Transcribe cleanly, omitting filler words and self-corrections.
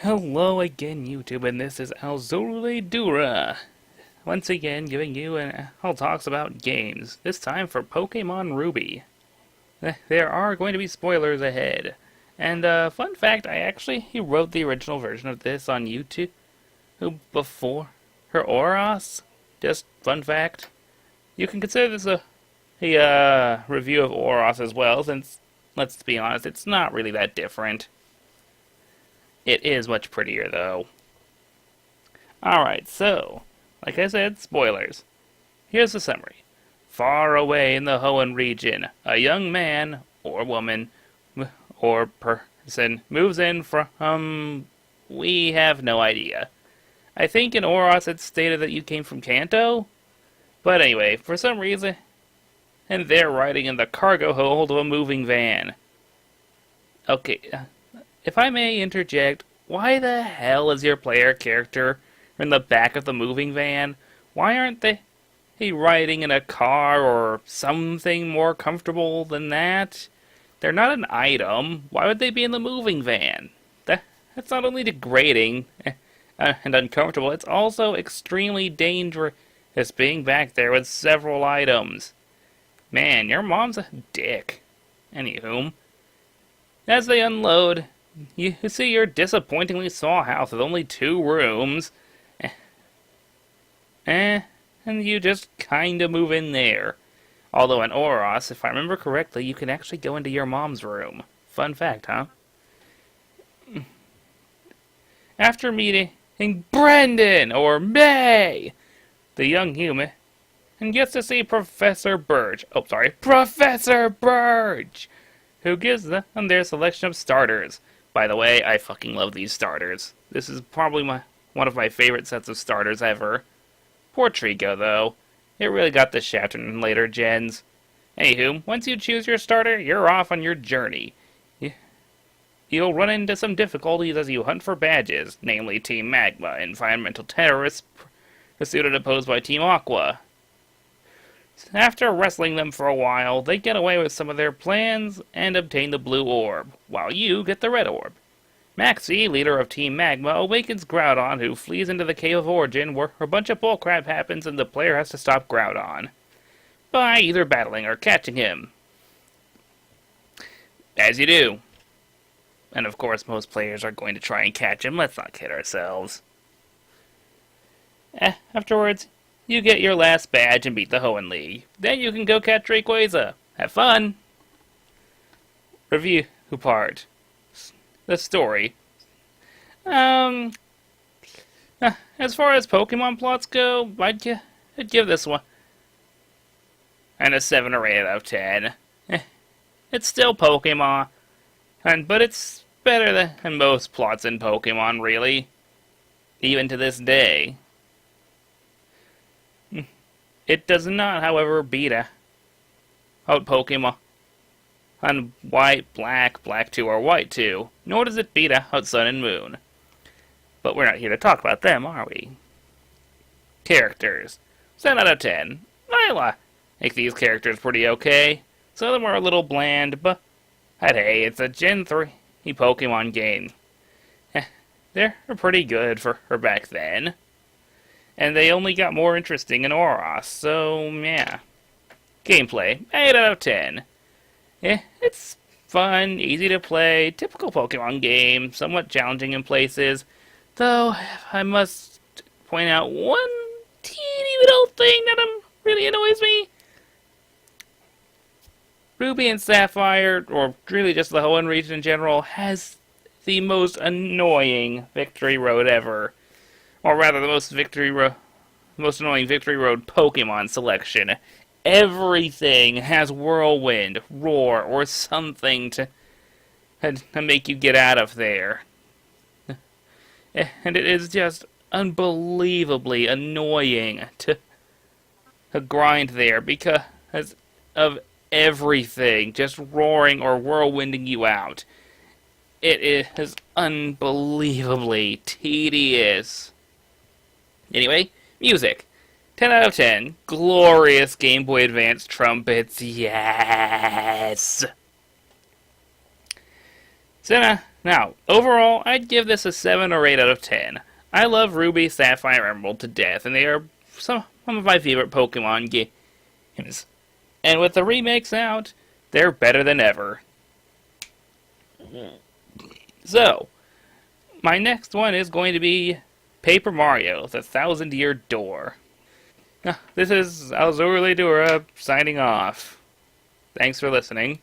Hello again, YouTube, and this is Alzole Dura. Once again, giving you all talks about games. This time for Pokemon Ruby. There are going to be spoilers ahead. And fun fact, I actually wrote the original version of this on YouTube before her ORAS. Just fun fact. You can consider this a review of ORAS as well, since let's be honest, it's not really that different. It is much prettier, though. Alright, so, like I said, spoilers. Here's the summary. Far away in the Hoenn region, a young man, or woman, or person moves in from... we have no idea. I think in Oros it stated that you came from Kanto? But anyway, for some reason... and they're riding in the cargo hold of a moving van. Okay, if I may interject, why the hell is your player character in the back of the moving van? Why aren't they riding in a car or something more comfortable than that? They're not an item. Why would they be in the moving van? That's not only degrading and uncomfortable, it's also extremely dangerous being back there with several items. Man, your mom's a dick. Anywho, as they unload, you see your disappointingly small house with only 2 rooms. And you just kinda move in there. Although in Oros, if I remember correctly, you can actually go into your mom's room. Fun fact, huh? After meeting Brendan, or May, the young human, and gets to see Professor Burge. Oh, sorry, Professor Burge! Who gives them their selection of starters. By the way, I fucking love these starters. This is probably one of my favorite sets of starters ever. Poor Trico, though. It really got the shaft in later gens. Anywho, once you choose your starter, you're off on your journey. You'll run into some difficulties as you hunt for badges, namely Team Magma, environmental terrorists pursued and opposed by Team Aqua. After wrestling them for a while, they get away with some of their plans and obtain the blue orb, while you get the red orb. Maxie, leader of Team Magma, awakens Groudon, who flees into the Cave of Origin, where a bunch of bullcrap happens and the player has to stop Groudon by either battling or catching him. As you do. And of course, most players are going to try and catch him, let's not kid ourselves. Afterwards, you get your last badge and beat the Hoenn League. Then you can go catch Rayquaza. Have fun! Review part. The story. As far as Pokemon plots go, I'd give this one a 7 or 8 out of 10. It's still Pokemon, but it's better than most plots in Pokemon, really. Even to this day. It does not, however, beat out Pokemon on White, Black, Black 2, or White 2, nor does it beat out Sun and Moon. But we're not here to talk about them, are we? Characters. 7 out of 10. I like these characters pretty okay. Some of them are a little bland, but hey, it's a Gen 3 Pokemon game. They're pretty good for back then. And they only got more interesting in Oros, so yeah. Gameplay, 8 out of 10. It's fun, easy to play, typical Pokemon game, somewhat challenging in places. Though, I must point out one teeny little thing that really annoys me. Ruby and Sapphire, or really just the Hoenn region in general, has the most annoying Victory Road ever. Or rather, the most annoying Victory Road Pokemon selection. Everything has Whirlwind, Roar, or something to make you get out of there. And it is just unbelievably annoying to grind there because of everything just roaring or whirlwinding you out. It is unbelievably tedious. Anyway, music. 10 out of 10. Glorious Game Boy Advance trumpets. Yes! Now, overall, I'd give this a 7 or 8 out of 10. I love Ruby, Sapphire, Emerald to death, and they are some of my favorite Pokemon games. And with the remakes out, they're better than ever. So, my next one is going to be Paper Mario, the Thousand Year Door. This is Alzurli Dura signing off. Thanks for listening.